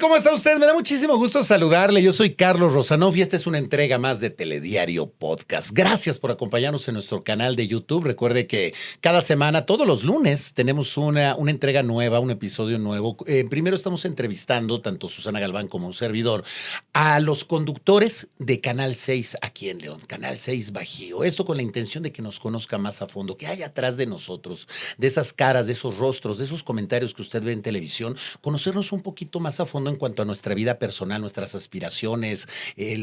¿Cómo está usted? Me da muchísimo gusto saludarle. Yo soy Carlos Rosanov y esta es una entrega más de Telediario Podcast. Gracias por acompañarnos en nuestro canal de YouTube. Recuerde que cada semana, todos los lunes, tenemos una entrega nueva, un episodio nuevo. Primero estamos entrevistando, tanto Susana Galván como un servidor, a los conductores de Canal 6 aquí en León, Canal 6 Bajío. Esto con la intención de que nos conozca más a fondo, que hay atrás de nosotros, de esas caras, de esos rostros, de esos comentarios que usted ve en televisión, conocernos un poquito más a fondo en cuanto a nuestra vida personal, nuestras aspiraciones,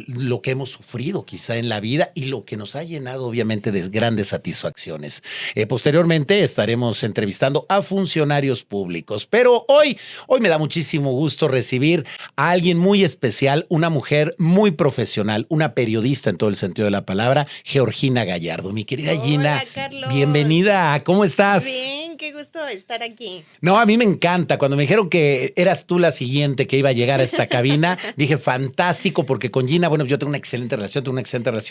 lo que hemos sufrido quizá en la vida y lo que nos ha llenado obviamente de grandes satisfacciones. Posteriormente estaremos entrevistando a funcionarios públicos, pero hoy me da muchísimo gusto recibir a alguien muy especial, una mujer muy profesional, una periodista en todo el sentido de la palabra, Georgina Gallardo. Mi querida Gina, hola, Carlos. Bienvenida, ¿cómo estás? Bien, qué gusto estar aquí. No, a mí me encanta. Cuando me dijeron que eras tú la siguiente que iba a llegar a esta cabina, dije fantástico, porque con Gina, bueno, yo tengo una excelente relación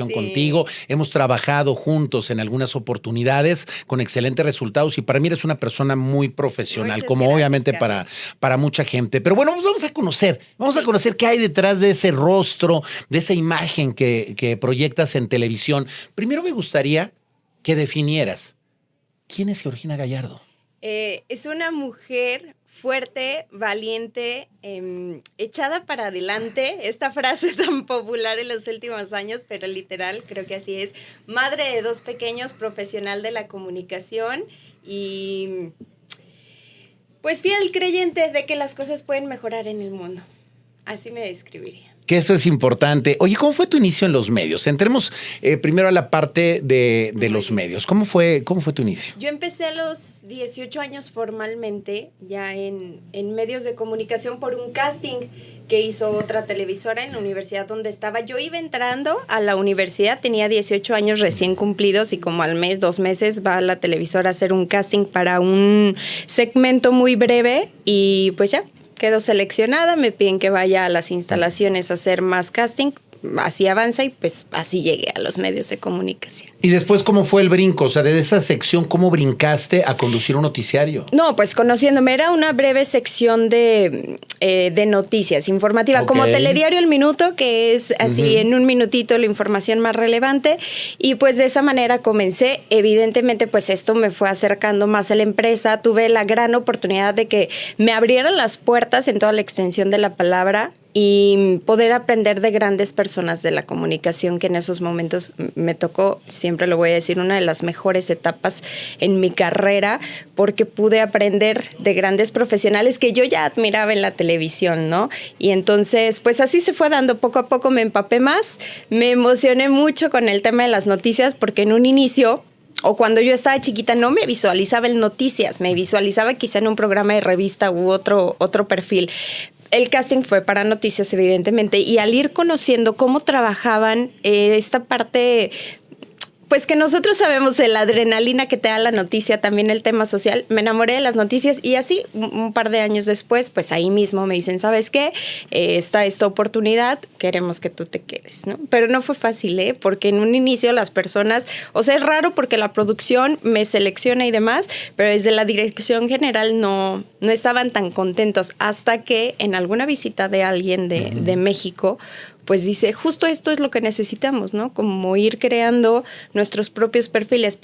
Sí. contigo. Hemos trabajado juntos en algunas oportunidades con excelentes resultados y para mí eres una persona muy profesional, Muchas como gracias, obviamente Carlos. para mucha gente. Pero bueno, pues vamos a conocer qué hay detrás de ese rostro, de esa imagen que proyectas en televisión. Primero me gustaría que definieras quién es Georgina Gallardo. Es una mujer fuerte, valiente, echada para adelante. Esta frase tan popular en los últimos años, pero literal, creo que así es. Madre de 2 pequeños, profesional de la comunicación y pues fiel creyente de que las cosas pueden mejorar en el mundo. Así me describiría. Que eso es importante. Oye, ¿cómo fue tu inicio en los medios? Entremos primero a la parte de los medios. ¿Cómo fue tu inicio? Yo empecé a los 18 años formalmente, ya en medios de comunicación por un casting que hizo otra televisora en la universidad donde estaba. Yo iba entrando a la universidad, tenía 18 años recién cumplidos y como al mes, 2 meses, va a la televisora a hacer un casting para un segmento muy breve y pues ya. Quedo seleccionada, me piden que vaya a las instalaciones a hacer más casting, así avanza y pues así llegué a los medios de comunicación. Y después, ¿cómo fue el brinco? O sea, de esa sección, ¿cómo brincaste a conducir un noticiario? No, pues conociéndome, era una breve sección de noticias informativa, como Telediario El Minuto, que es así en un minutito la información más relevante, y pues de esa manera comencé. Evidentemente, pues esto me fue acercando más a la empresa, tuve la gran oportunidad de que me abrieran las puertas en toda la extensión de la palabra y poder aprender de grandes personas de la comunicación que en esos momentos me tocó, siempre lo voy a decir, una de las mejores etapas en mi carrera, porque pude aprender de grandes profesionales que yo ya admiraba en la televisión, ¿no? Y entonces, pues así se fue dando, poco a poco me empapé más, me emocioné mucho con el tema de las noticias, porque en un inicio, o cuando yo estaba chiquita, no me visualizaba en noticias, me visualizaba quizá en un programa de revista u otro perfil. El casting fue para noticias, evidentemente, y al ir conociendo cómo trabajaban esta parte, pues que nosotros sabemos de la adrenalina que te da la noticia, también el tema social, me enamoré de las noticias y así un par de años después, pues ahí mismo me dicen, ¿sabes qué? Está esta oportunidad, queremos que tú te quedes, ¿no? Pero no fue fácil, porque en un inicio las personas, o sea, es raro porque la producción me selecciona y demás, pero desde la dirección general no estaban tan contentos hasta que en alguna visita de alguien de México, pues dice, justo esto es lo que necesitamos, ¿no? Como ir creando nuestros propios perfiles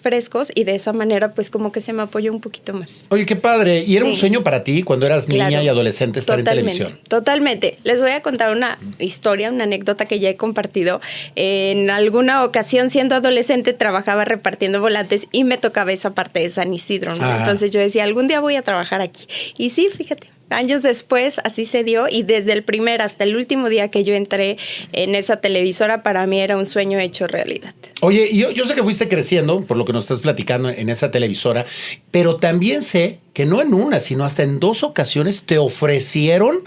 frescos y de esa manera, pues como que se me apoyó un poquito más. Oye, qué padre. ¿Y era un sueño para ti cuando eras niña y adolescente estar en televisión? Totalmente. Les voy a contar una historia, una anécdota que ya he compartido. En alguna ocasión, siendo adolescente, trabajaba repartiendo volantes y me tocaba esa parte de San Isidro, ¿no? Entonces yo decía, algún día voy a trabajar aquí. Y sí, fíjate. Años después así se dio y desde el primer hasta el último día que yo entré en esa televisora para mí era un sueño hecho realidad. Oye, yo sé que fuiste creciendo por lo que nos estás platicando en esa televisora, pero también sé que no en una, sino hasta en 2 ocasiones te ofrecieron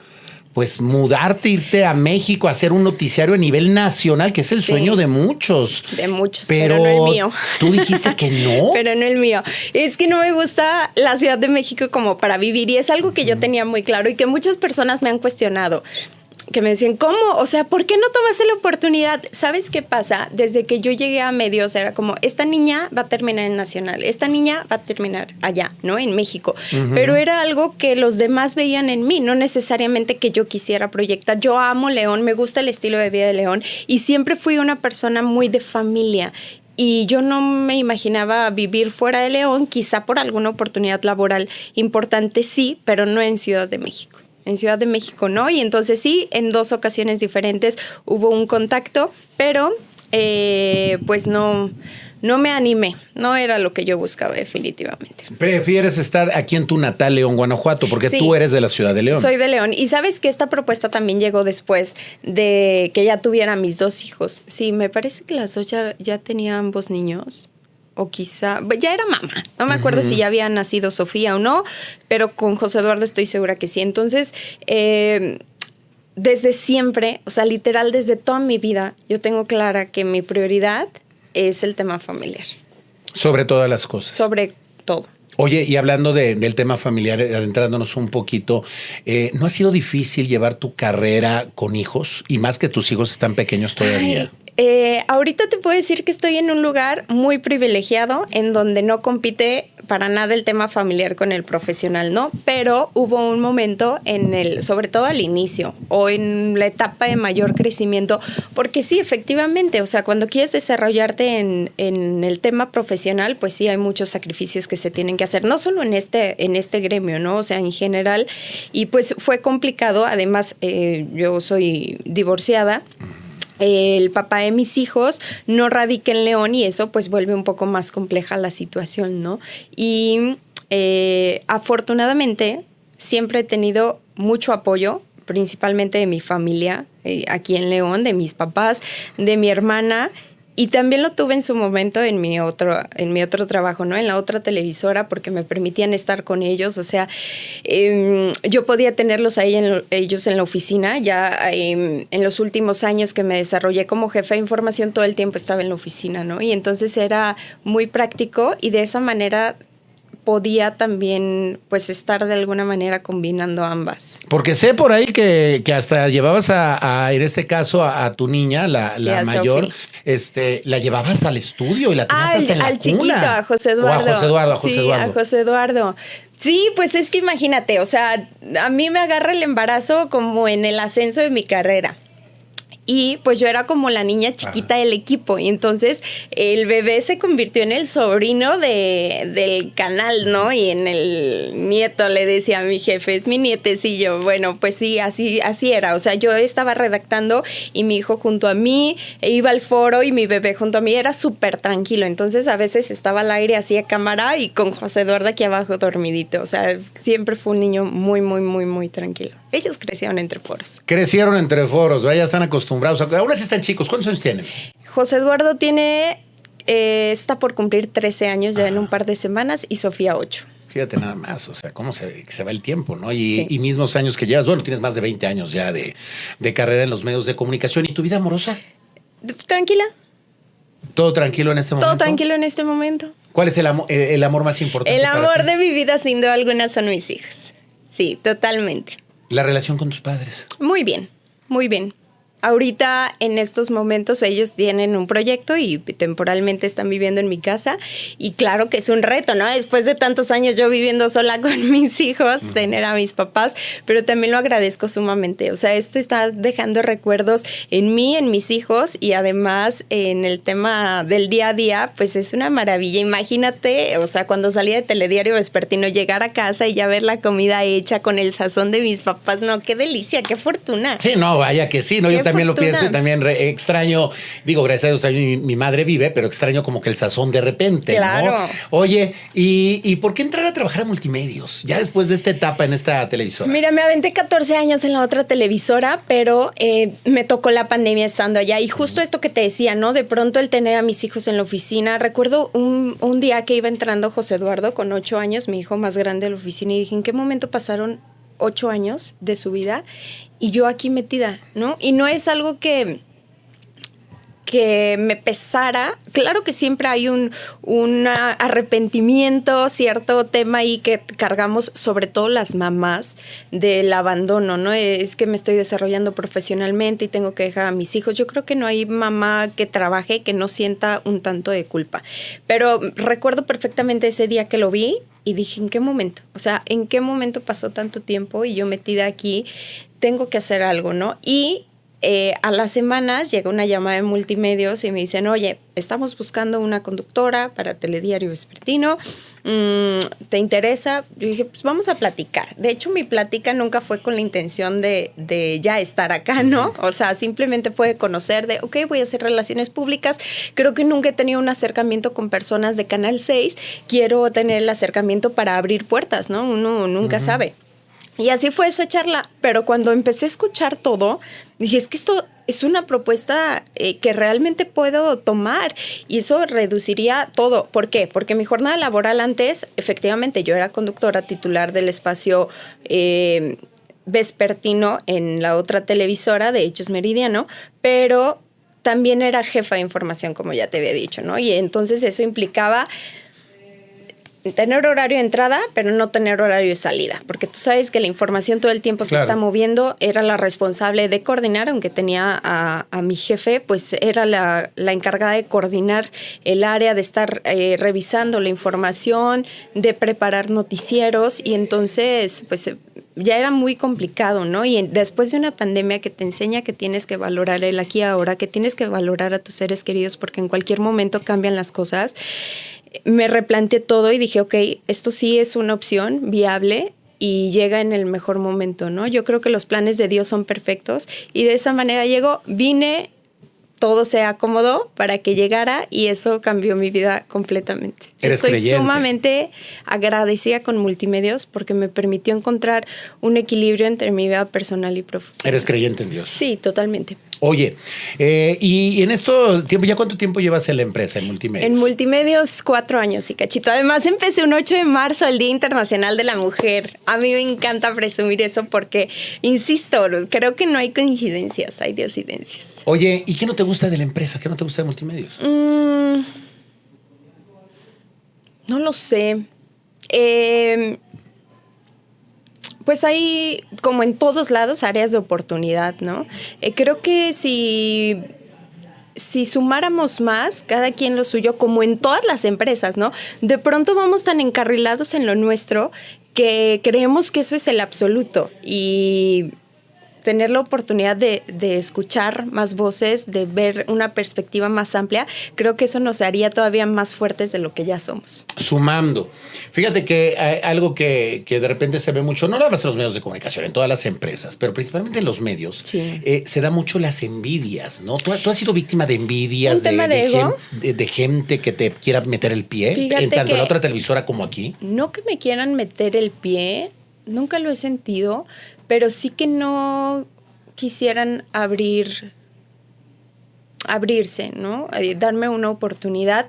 pues mudarte, irte a México, a hacer un noticiario a nivel nacional, que es el sueño de muchos. De muchos, pero no el mío. Tú dijiste que no. Pero no el mío. Es que no me gusta la Ciudad de México como para vivir y es algo que yo tenía muy claro y que muchas personas me han cuestionado. que me decían, ¿cómo? O sea, ¿por qué no tomaste la oportunidad? ¿Sabes qué pasa? Desde que yo llegué a medios era como, esta niña va a terminar en Nacional, esta niña va a terminar allá, ¿no? En México. Pero era algo que los demás veían en mí, no necesariamente que yo quisiera proyectar. Yo amo León, me gusta el estilo de vida de León y siempre fui una persona muy de familia. Y yo no me imaginaba vivir fuera de León, quizá por alguna oportunidad laboral importante sí, pero no en Ciudad de México. En Ciudad de México no, y entonces sí, en 2 ocasiones diferentes hubo un contacto, pero pues no me animé, no era lo que yo buscaba definitivamente. Prefieres estar aquí en tu natal León, Guanajuato, porque sí, tú eres de la ciudad de León. Soy de León, y sabes que esta propuesta también llegó después de que ya tuviera mis 2 hijos. Sí, me parece que las 2 ya tenían ambos niños. O quizá, ya era mamá, no me acuerdo si ya había nacido Sofía o no, pero con José Eduardo estoy segura que sí. Entonces, desde siempre, o sea, literal desde toda mi vida, yo tengo clara que mi prioridad es el tema familiar. Sobre todas las cosas. Sobre todo. Oye, y hablando del tema familiar, adentrándonos un poquito, ¿no ha sido difícil llevar tu carrera con hijos? Y más que tus hijos están pequeños todavía. Ahorita te puedo decir que estoy en un lugar muy privilegiado en donde no compite para nada el tema familiar con el profesional, ¿no? Pero hubo un momento sobre todo al inicio o en la etapa de mayor crecimiento, porque sí, efectivamente, o sea, cuando quieres desarrollarte en el tema profesional, pues sí hay muchos sacrificios que se tienen que hacer, no solo en este gremio, ¿no? O sea, en general, y pues fue complicado, además yo soy divorciada. El papá de mis hijos no radica en León y eso pues vuelve un poco más compleja la situación, ¿no? Y afortunadamente siempre he tenido mucho apoyo, principalmente de mi familia aquí en León, de mis papás, de mi hermana. Y también lo tuve en su momento en mi otro trabajo, ¿no? En la otra televisora, porque me permitían estar con ellos. O sea, yo podía tenerlos ahí ellos en la oficina. Ya en los últimos años que me desarrollé como jefe de información, todo el tiempo estaba en la oficina, ¿no? Y entonces era muy práctico y de esa manera podía también pues estar de alguna manera combinando ambas. Porque sé por ahí que hasta llevabas en este caso a tu niña, la mayor, la llevabas al estudio y la tenías hasta en la cuna. Chiquito, a José Eduardo. A José Eduardo. Sí, pues es que imagínate, o sea, a mí me agarra el embarazo como en el ascenso de mi carrera. Y pues yo era como la niña chiquita del equipo. Y entonces el bebé se convirtió en el sobrino del canal, ¿no? Y en el nieto, le decía a mi jefe, es mi nietecillo. Bueno, pues sí, así era. O sea, yo estaba redactando y mi hijo junto a mí, iba al foro y mi bebé junto a mí. Era súper tranquilo. Entonces a veces estaba al aire así a cámara y con José Eduardo aquí abajo dormidito. O sea, siempre fue un niño muy, muy, muy, muy tranquilo. Ellos crecieron entre foros. Crecieron entre foros, ya están acostumbrados. Ahora sí están chicos. ¿Cuántos años tienen? José Eduardo está por cumplir 13 años ya en un par de semanas y Sofía 8. Fíjate nada más, o sea, cómo se va el tiempo, ¿no? Y mismos años que llevas, bueno, tienes más de 20 años ya de carrera en los medios de comunicación. ¿Y tu vida amorosa? Tranquila. ¿Todo tranquilo en este momento? Todo tranquilo en este momento. ¿Cuál es el amor más importante? El amor de mi vida, sin duda alguna, son mis hijos. Sí, totalmente. ¿La relación con tus padres? Muy bien, muy bien. Ahorita, en estos momentos, ellos tienen un proyecto y temporalmente están viviendo en mi casa. Y claro que es un reto, ¿no? Después de tantos años yo viviendo sola con mis hijos, tener a mis papás, pero también lo agradezco sumamente. O sea, esto está dejando recuerdos en mí, en mis hijos y además en el tema del día a día, pues es una maravilla. Imagínate, o sea, cuando salía de Telediario Vespertino, llegar a casa y ya ver la comida hecha con el sazón de mis papás. No, qué delicia, qué fortuna. Sí, no, vaya que sí, ¿no? Yo también lo pienso y también extraño, digo, gracias a Dios también mi madre vive, pero extraño como que el sazón de repente, claro. ¿no? Oye, ¿y por qué entrar a trabajar a multimedios? Ya después de esta etapa en esta televisora. Mira, me aventé 14 años en la otra televisora, pero me tocó la pandemia estando allá. Y justo esto que te decía, ¿no? De pronto el tener a mis hijos en la oficina. Recuerdo un día que iba entrando José Eduardo con 8 años, mi hijo más grande de la oficina, y dije, ¿en qué momento pasaron 8 años de su vida y yo aquí metida, ¿no? Y no es algo que que me pesara. Claro que siempre hay un arrepentimiento, cierto tema ahí que cargamos, sobre todo las mamás, del abandono, ¿no? Es que me estoy desarrollando profesionalmente y tengo que dejar a mis hijos. Yo creo que no hay mamá que trabaje que no sienta un tanto de culpa. Pero recuerdo perfectamente ese día que lo vi y dije, ¿en qué momento? O sea, ¿en qué momento pasó tanto tiempo y yo metida aquí? Tengo que hacer algo, ¿no? Y a las semanas llega una llamada de Multimedios y me dicen, oye, estamos buscando una conductora para Telediario Vespertino, ¿te interesa? Yo dije, pues vamos a platicar. De hecho, mi plática nunca fue con la intención de ya estar acá, ¿no? O sea, simplemente fue de conocer, de, ok, voy a hacer relaciones públicas. Creo que nunca he tenido un acercamiento con personas de Canal 6. Quiero tener el acercamiento para abrir puertas, ¿no? Uno nunca sabe. Y así fue esa charla, pero cuando empecé a escuchar todo, dije, es que esto es una propuesta que realmente puedo tomar y eso reduciría todo. ¿Por qué? Porque mi jornada laboral antes, efectivamente, yo era conductora titular del espacio vespertino en la otra televisora de Hechos Meridiano, pero también era jefa de información, como ya te había dicho, ¿no? Y entonces eso implicaba tener horario de entrada, pero no tener horario de salida, porque tú sabes que la información todo el tiempo se está moviendo. Era la responsable de coordinar, aunque tenía a mi jefe, pues era la encargada de coordinar el área, de estar revisando la información, de preparar noticieros, y entonces pues ya era muy complicado, ¿no? Y después de una pandemia que te enseña que tienes que valorar el aquí y ahora, que tienes que valorar a tus seres queridos porque en cualquier momento cambian las cosas, me replanteé todo y dije, ok, esto sí es una opción viable y llega en el mejor momento, ¿no? Yo creo que los planes de Dios son perfectos y de esa manera llegó, vine, todo se acomodó para que llegara y eso cambió mi vida completamente. Estoy sumamente agradecida con Multimedios porque me permitió encontrar un equilibrio entre mi vida personal y profesional. ¿Eres creyente en Dios? Sí, totalmente. Oye, y en esto tiempo, ¿ya cuánto tiempo llevas en la empresa, en Multimedios? En Multimedios 4 años y cachito. Además empecé un 8 de marzo, el Día Internacional de la Mujer. A mí me encanta presumir eso porque, insisto, creo que no hay coincidencias, hay diosidencias. Oye, ¿y qué no te gusta de la empresa? ¿Qué no te gusta de Multimedios? No lo sé. Pues hay, como en todos lados, áreas de oportunidad, ¿no? Creo que si sumáramos más, cada quien lo suyo, como en todas las empresas, ¿no? De pronto vamos tan encarrilados en lo nuestro que creemos que eso es el absoluto y tener la oportunidad de escuchar más voces, de ver una perspectiva más amplia, creo que eso nos haría todavía más fuertes de lo que ya somos. Sumando. Fíjate que algo que de repente se ve mucho, no nada más en los medios de comunicación, en todas las empresas, pero principalmente en los medios, sí. Se da mucho las envidias, ¿no? ¿Tú has sido víctima de envidias? ¿Un tema de ego? De gente que te quiera meter el pie, tanto en la otra televisora como aquí. No que me quieran meter el pie, nunca lo he sentido, pero sí que no quisieran abrirse, ¿no? Darme una oportunidad.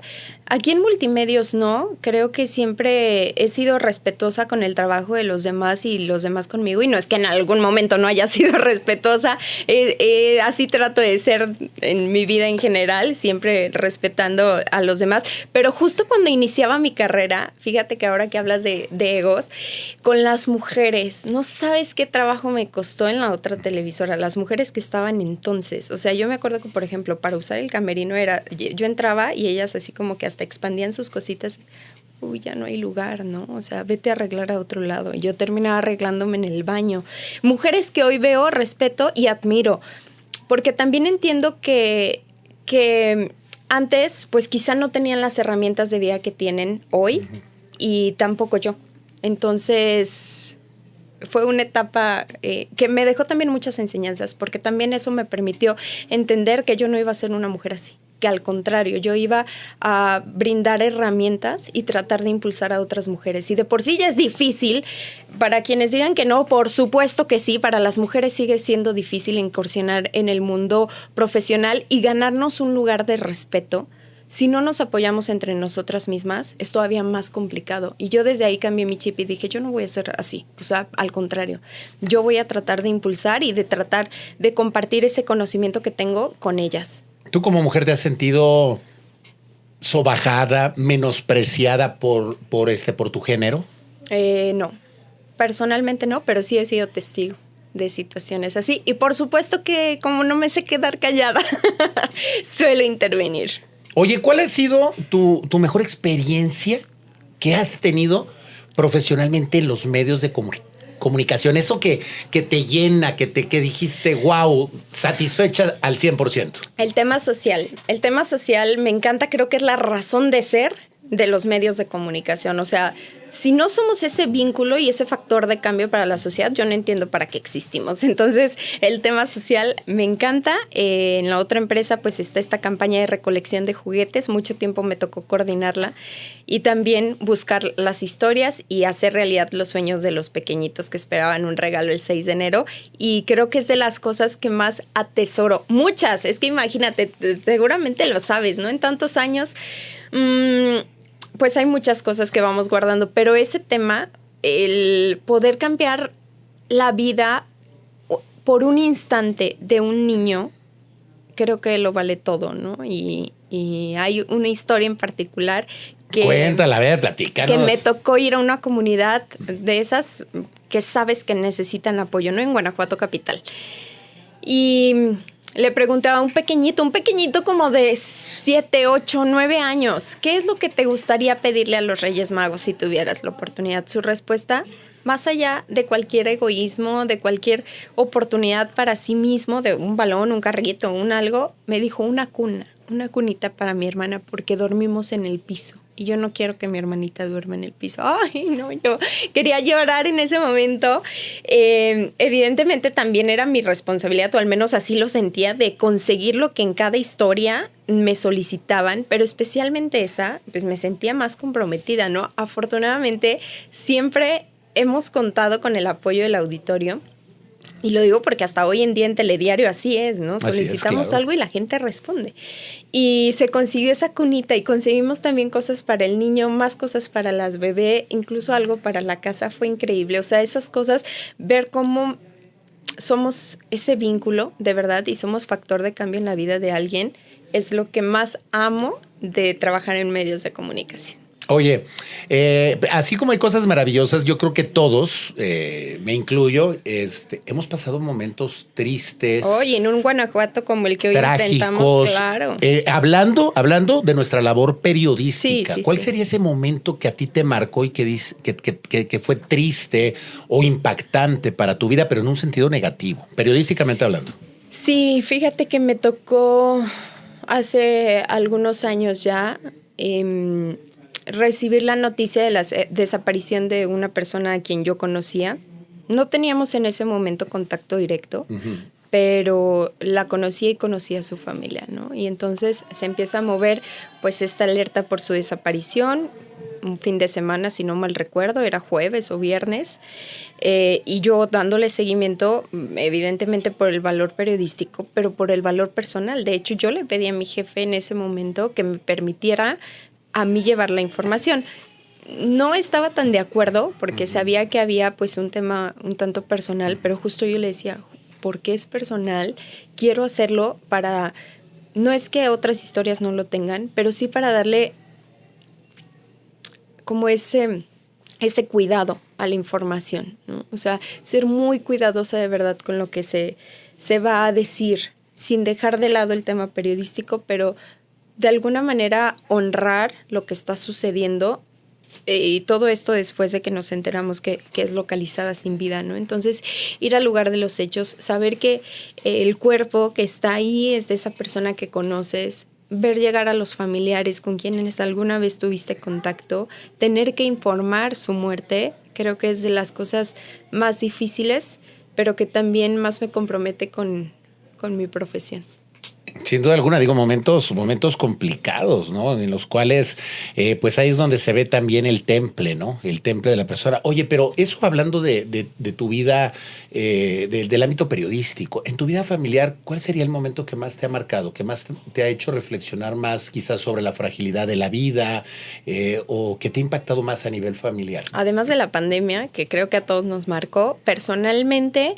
Aquí en Multimedios no, creo que siempre he sido respetuosa con el trabajo de los demás y los demás conmigo, y no es que en algún momento no haya sido respetuosa, así trato de ser en mi vida en general, siempre respetando a los demás, pero justo cuando iniciaba mi carrera, fíjate que ahora que hablas de egos, con las mujeres, no sabes qué trabajo me costó en la otra televisora, las mujeres que estaban entonces, o sea, yo me acuerdo que, por ejemplo, para usar el camerino yo entraba y ellas así como que hasta expandían sus cositas. Uy, ya no hay lugar, ¿no? O sea, vete a arreglar a otro lado. Yo terminaba arreglándome en el baño. Mujeres que hoy veo, respeto y admiro. Porque también entiendo que antes, pues quizá no tenían las herramientas de vida que tienen hoy y tampoco yo. Entonces, fue una etapa que me dejó también muchas enseñanzas, porque también eso me permitió entender que yo no iba a ser una mujer así, que al contrario, yo iba a brindar herramientas y tratar de impulsar a otras mujeres. Y de por sí ya es difícil, para quienes digan que no, por supuesto que sí, para las mujeres sigue siendo difícil incursionar en el mundo profesional y ganarnos un lugar de respeto. Si no nos apoyamos entre nosotras mismas, es todavía más complicado. Y yo desde ahí cambié mi chip y dije, yo no voy a ser así. O sea, al contrario, yo voy a tratar de impulsar y de tratar de compartir ese conocimiento que tengo con ellas. ¿Tú como mujer te has sentido sobajada, menospreciada por tu género? No, personalmente no, pero sí he sido testigo de situaciones así. Y por supuesto que como no me sé quedar callada, suelo intervenir. Oye, ¿cuál ha sido tu mejor experiencia que has tenido profesionalmente en los medios de comunicación? Eso que te llena, que dijiste, wow, satisfecha al 100%. El tema social me encanta, creo que es la razón de ser de los medios de comunicación. O sea, si no somos ese vínculo y ese factor de cambio para la sociedad, yo no entiendo para qué existimos. Entonces, el tema social me encanta. En la otra empresa, pues está esta campaña de recolección de juguetes. Mucho tiempo me tocó coordinarla y también buscar las historias y hacer realidad los sueños de los pequeñitos que esperaban un regalo el 6 de enero. Y creo que es de las cosas que más atesoro. Muchas, es que imagínate, seguramente lo sabes, ¿no? En tantos años, pues hay muchas cosas que vamos guardando, pero ese tema, el poder cambiar la vida por un instante de un niño, creo que lo vale todo, ¿no? Y hay una historia en particular que... Cuéntala, a ver, platícanos. Que me tocó ir a una comunidad de esas que sabes que necesitan apoyo, ¿no? En Guanajuato capital. Y le pregunté a un pequeñito como de 7, 8, 9 años, ¿qué es lo que te gustaría pedirle a los Reyes Magos si tuvieras la oportunidad? Su respuesta, más allá de cualquier egoísmo, de cualquier oportunidad para sí mismo, de un balón, un carrito, un algo, me dijo una cunita para mi hermana porque dormimos en el piso. Y yo no quiero que mi hermanita duerma en el piso. Ay, no, yo quería llorar en ese momento. Evidentemente también era mi responsabilidad, o al menos así lo sentía, de conseguir lo que en cada historia me solicitaban, pero especialmente esa, pues me sentía más comprometida, ¿no? Afortunadamente, siempre hemos contado con el apoyo del auditorio. Y lo digo porque hasta hoy en día en Telediario así es, ¿no? Solicitamos claro. Algo y la gente responde. Y se consiguió esa cunita y conseguimos también cosas para el niño, más cosas para las bebés, incluso algo para la casa. Fue increíble. O sea, esas cosas, ver cómo somos ese vínculo de verdad y somos factor de cambio en la vida de alguien, es lo que más amo de trabajar en medios de comunicación. Oye, así como hay cosas maravillosas, yo creo que todos, me incluyo, hemos pasado momentos tristes. Oye, en un Guanajuato como el que hoy trágicos, enfrentamos, claro. Hablando de nuestra labor periodística, sí, ¿cuál sería ese momento que a ti te marcó y que fue triste o impactante para tu vida, pero en un sentido negativo, periodísticamente hablando? Sí, fíjate que me tocó hace algunos años ya recibir la noticia de la desaparición de una persona a quien yo conocía. No teníamos en ese momento contacto directo, pero la conocía y conocía a su familia, ¿no? Y entonces se empieza a mover pues esta alerta por su desaparición, un fin de semana, si no mal recuerdo, era jueves o viernes, y yo dándole seguimiento, evidentemente por el valor periodístico, pero por el valor personal. De hecho, yo le pedí a mi jefe en ese momento que me permitiera a mí llevar la información. No estaba tan de acuerdo porque sabía que había pues un tema un tanto personal, pero justo yo le decía, ¿por qué es personal? Quiero hacerlo para, no es que otras historias no lo tengan, pero sí para darle como ese cuidado a la información, ¿no? O sea, ser muy cuidadosa de verdad con lo que se va a decir, sin dejar de lado el tema periodístico, pero de alguna manera honrar lo que está sucediendo y todo esto después de que nos enteramos que es localizada sin vida, ¿no? Entonces, ir al lugar de los hechos, saber que el cuerpo que está ahí es de esa persona que conoces, ver llegar a los familiares con quienes alguna vez tuviste contacto, tener que informar su muerte, creo que es de las cosas más difíciles, pero que también más me compromete con mi profesión. Sin duda alguna, digo, momentos complicados, ¿no? En los cuales, pues ahí es donde se ve también el temple, ¿no? El temple de la persona. Oye, pero eso hablando de tu vida, del ámbito periodístico, en tu vida familiar, ¿cuál sería el momento que más te ha marcado, que más te ha hecho reflexionar más quizás sobre la fragilidad de la vida o que te ha impactado más a nivel familiar? Además de la pandemia, que creo que a todos nos marcó, personalmente,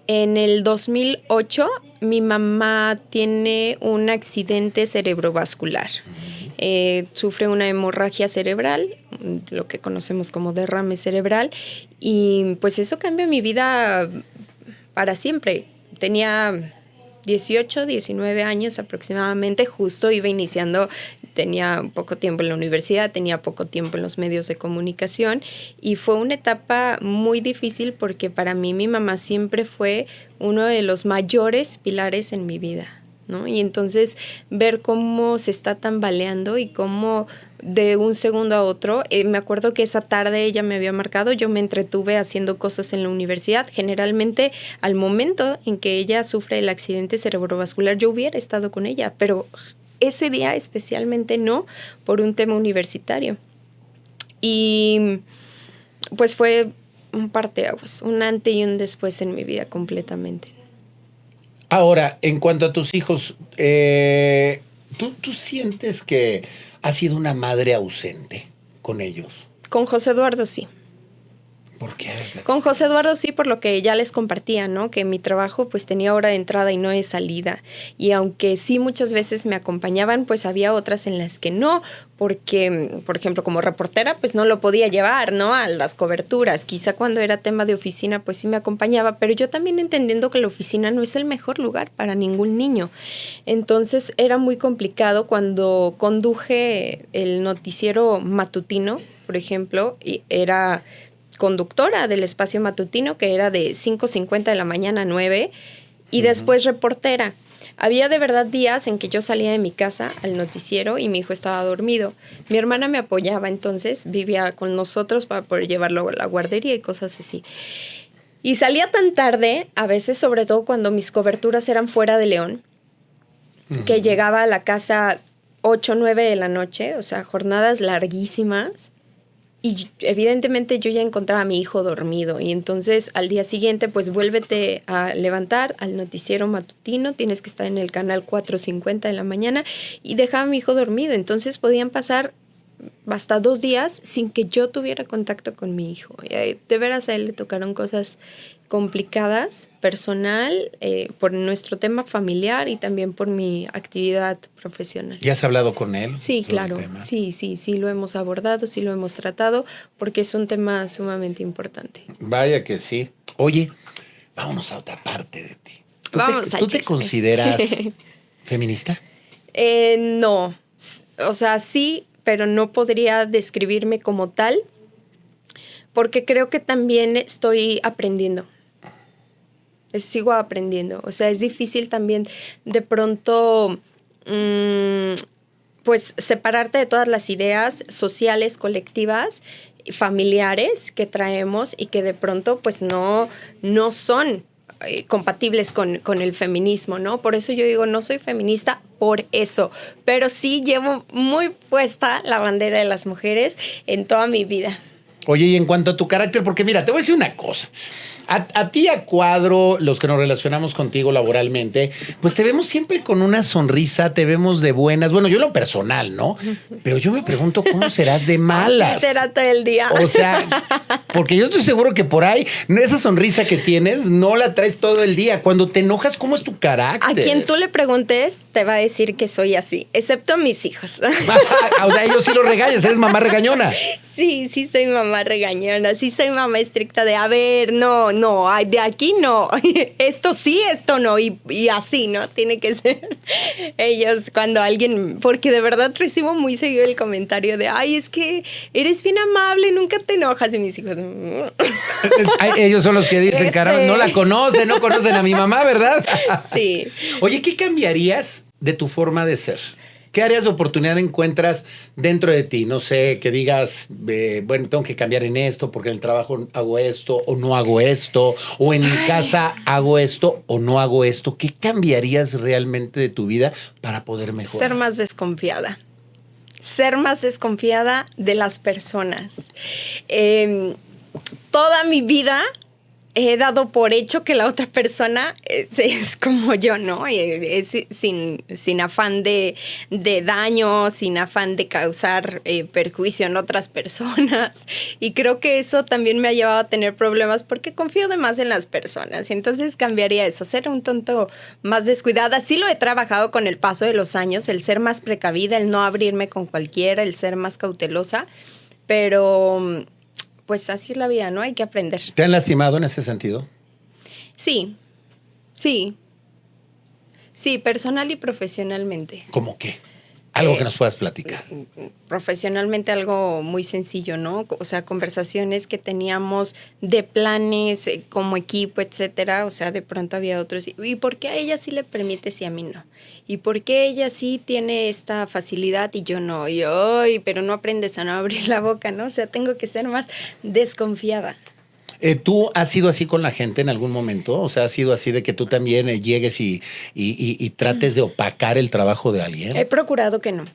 En el 2008, mi mamá tiene un accidente cerebrovascular. Sufre una hemorragia cerebral, lo que conocemos como derrame cerebral, y pues eso cambió mi vida para siempre. Tenía 18, 19 años aproximadamente, justo iba iniciando, tenía poco tiempo en la universidad, tenía poco tiempo en los medios de comunicación y fue una etapa muy difícil porque para mí mi mamá siempre fue uno de los mayores pilares en mi vida, ¿no? Y entonces ver cómo se está tambaleando y cómo de un segundo a otro, me acuerdo que esa tarde ella me había marcado, yo me entretuve haciendo cosas en la universidad, generalmente al momento en que ella sufre el accidente cerebrovascular yo hubiera estado con ella, pero ese día especialmente no, por un tema universitario. Y pues fue un parteaguas, un antes y un después en mi vida completamente. Ahora, en cuanto a tus hijos, ¿tú sientes que has sido una madre ausente con ellos? Con José Eduardo sí. ¿Por qué? Con José Eduardo sí, por lo que ya les compartía, ¿no? Que mi trabajo pues tenía hora de entrada y no de salida. Y aunque sí muchas veces me acompañaban, pues había otras en las que no, porque, por ejemplo, como reportera, pues no lo podía llevar, ¿no? A las coberturas. Quizá cuando era tema de oficina, pues sí me acompañaba, pero yo también entendiendo que la oficina no es el mejor lugar para ningún niño. Entonces era muy complicado cuando conduje el noticiero matutino, por ejemplo, y era conductora del espacio matutino, que era de 5:50 de la mañana a 9, y después reportera. Había de verdad días en que yo salía de mi casa al noticiero y mi hijo estaba dormido. Mi hermana me apoyaba entonces, vivía con nosotros para poder llevarlo a la guardería y cosas así. Y salía tan tarde, a veces sobre todo cuando mis coberturas eran fuera de León, que llegaba a la casa 8, 9 de la noche, o sea, jornadas larguísimas. Y evidentemente yo ya encontraba a mi hijo dormido y entonces al día siguiente pues vuélvete a levantar al noticiero matutino, tienes que estar en el canal 4:50 de la mañana y dejaba a mi hijo dormido. Entonces podían pasar hasta 2 días sin que yo tuviera contacto con mi hijo. Y de veras a él le tocaron cosas complicadas, personal, por nuestro tema familiar y también por mi actividad profesional. ¿Ya has hablado con él? Sí, claro. Sí, lo hemos abordado, sí lo hemos tratado, porque es un tema sumamente importante. Vaya que sí. Oye, vámonos a otra parte de ti. ¿Tú te consideras feminista? No. O sea, sí, pero no podría describirme como tal, porque creo que también estoy aprendiendo. Sigo aprendiendo. O sea, es difícil también de pronto pues separarte de todas las ideas sociales, colectivas, familiares que traemos y que de pronto pues no son compatibles con el feminismo, ¿no? Por eso yo digo, no soy feminista por eso, pero sí llevo muy puesta la bandera de las mujeres en toda mi vida. Oye, y en cuanto a tu carácter, porque mira, te voy a decir una cosa. A ti a cuadro, los que nos relacionamos contigo laboralmente, pues te vemos siempre con una sonrisa, te vemos de buenas. Bueno, yo en lo personal, ¿no? Pero yo me pregunto, ¿cómo serás de malas? Así será todo el día. O sea, porque yo estoy seguro que por ahí, esa sonrisa que tienes, no la traes todo el día. Cuando te enojas, ¿cómo es tu carácter? A quien tú le preguntes, te va a decir que soy así, excepto mis hijos. O sea, ellos sí los regañas, eres mamá regañona. Sí, soy mamá regañona, sí soy mamá estricta de, a ver, no, de aquí no, esto sí, esto no, y así, ¿no? Tiene que ser ellos cuando alguien, porque de verdad recibo muy seguido el comentario de, ay, es que eres bien amable, nunca te enojas, y mis hijos... Ellos son los que dicen, caramba, no la conocen, no conocen a mi mamá, ¿verdad? Sí. Oye, ¿qué cambiarías de tu forma de ser? ¿Qué áreas de oportunidad encuentras dentro de ti? No sé, que digas, bueno, tengo que cambiar en esto porque en el trabajo hago esto o no hago esto, o en mi casa hago esto o no hago esto. ¿Qué cambiarías realmente de tu vida para poder mejorar? Ser más desconfiada. Ser más desconfiada de las personas. Toda mi vida he dado por hecho que la otra persona es como yo, ¿no? Es sin afán de daño, sin afán de causar perjuicio en otras personas. Y creo que eso también me ha llevado a tener problemas porque confío de más en las personas. Entonces cambiaría eso, ser un tanto más descuidada. Sí lo he trabajado con el paso de los años, el ser más precavida, el no abrirme con cualquiera, el ser más cautelosa, pero pues así es la vida, ¿no? Hay que aprender. ¿Te han lastimado en ese sentido? Sí, personal y profesionalmente. ¿Cómo qué? Algo que nos puedas platicar. Profesionalmente algo muy sencillo, ¿no? O sea, conversaciones que teníamos de planes como equipo, etcétera. O sea, de pronto había otros. ¿Y por qué a ella sí le permites y a mí no? ¿Y por qué ella sí tiene esta facilidad y yo no? Y hoy, pero no aprendes a no abrir la boca, ¿no? O sea, tengo que ser más desconfiada. ¿Tú has sido así con la gente en algún momento? O sea, ¿has sido así de que tú también llegues y trates de opacar el trabajo de alguien? He procurado que no.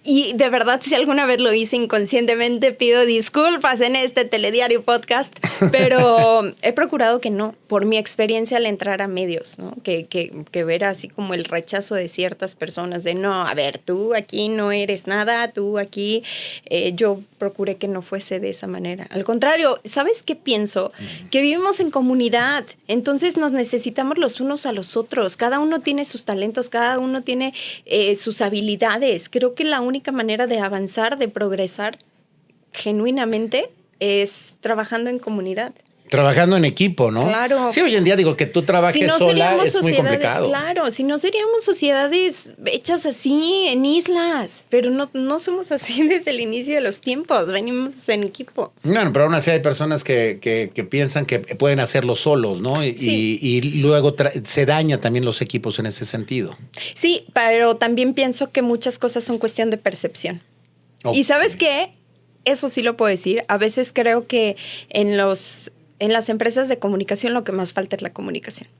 Y de verdad, si alguna vez lo hice inconscientemente, pido disculpas en este Telediario Podcast, pero he procurado que no, por mi experiencia al entrar a medios, ¿no? Que ver así como el rechazo de ciertas personas de no, a ver, tú aquí no eres nada, tú aquí, yo procuré que no fuese de esa manera. Al contrario, ¿sabes qué pienso? Que vivimos en comunidad, entonces nos necesitamos los unos a los otros, cada uno tiene sus talentos, cada uno tiene sus habilidades. Creo que la única manera de avanzar, de progresar genuinamente es trabajando en comunidad. Trabajando en equipo, ¿no? Claro. Sí, hoy en día digo que tú trabajes sola es muy complicado. Claro, si no seríamos sociedades hechas así en islas, pero no somos así desde el inicio de los tiempos, venimos en equipo. Bueno, pero aún así hay personas que piensan que pueden hacerlo solos, ¿no? Y luego se daña también los equipos en ese sentido. Sí, pero también pienso que muchas cosas son cuestión de percepción. Okay. ¿Y sabes qué? Eso sí lo puedo decir. A veces creo que en las empresas de comunicación lo que más falta es la comunicación.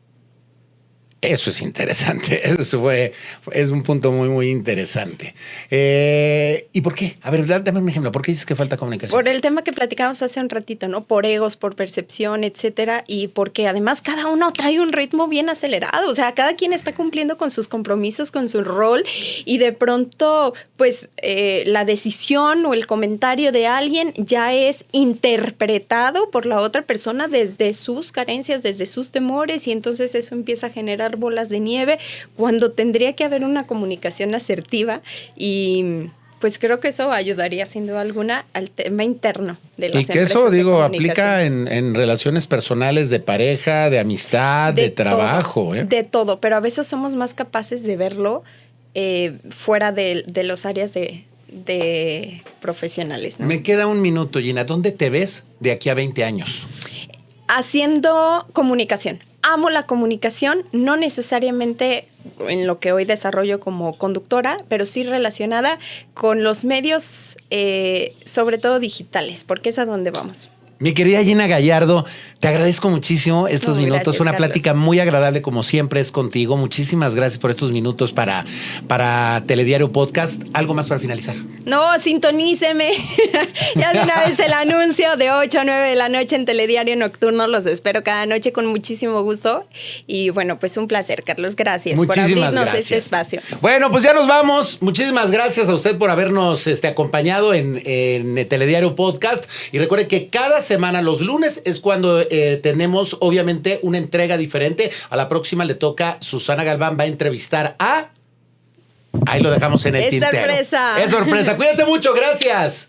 Eso es interesante. Es un punto muy, muy interesante. ¿Y por qué? A ver, dame un ejemplo. ¿Por qué dices que falta comunicación? Por el tema que platicábamos hace un ratito, ¿no? Por egos, por percepción, etcétera. Y porque además cada uno trae un ritmo bien acelerado. O sea, cada quien está cumpliendo con sus compromisos, con su rol. Y de pronto, pues, la decisión o el comentario de alguien ya es interpretado por la otra persona desde sus carencias, desde sus temores. Y entonces eso empieza a generar bolas de nieve cuando tendría que haber una comunicación asertiva y pues creo que eso ayudaría sin duda alguna al tema interno de las empresas. Y que eso, digo, aplica en relaciones personales de pareja, de amistad, de trabajo. De todo, pero a veces somos más capaces de verlo fuera de los áreas de profesionales, ¿no? Me queda un minuto, Gina. ¿Dónde te ves de aquí a 20 años? Haciendo comunicación. Amo la comunicación, no necesariamente en lo que hoy desarrollo como conductora, pero sí relacionada con los medios, sobre todo digitales, porque es a donde vamos. Mi querida Gina Gallardo, te agradezco muchísimo estos minutos. Gracias, una Carlos. Plática muy agradable, como siempre es contigo. Muchísimas gracias por estos minutos para Telediario Podcast. ¿Algo más para finalizar? No, sintoníceme. Ya de una vez el anuncio de 8 a 9 de la noche en Telediario Nocturno. Los espero cada noche con muchísimo gusto. Y bueno, pues un placer, Carlos. Gracias por abrirnos este espacio. Bueno, pues ya nos vamos. Muchísimas gracias a usted por habernos acompañado en Telediario Podcast. Y recuerde que cada semana, los lunes, es cuando tenemos obviamente una entrega diferente. A la próxima le toca, Susana Galván va a entrevistar a... Ahí lo dejamos en el tintero. ¡Es sorpresa! Es sorpresa. Cuídense mucho, gracias.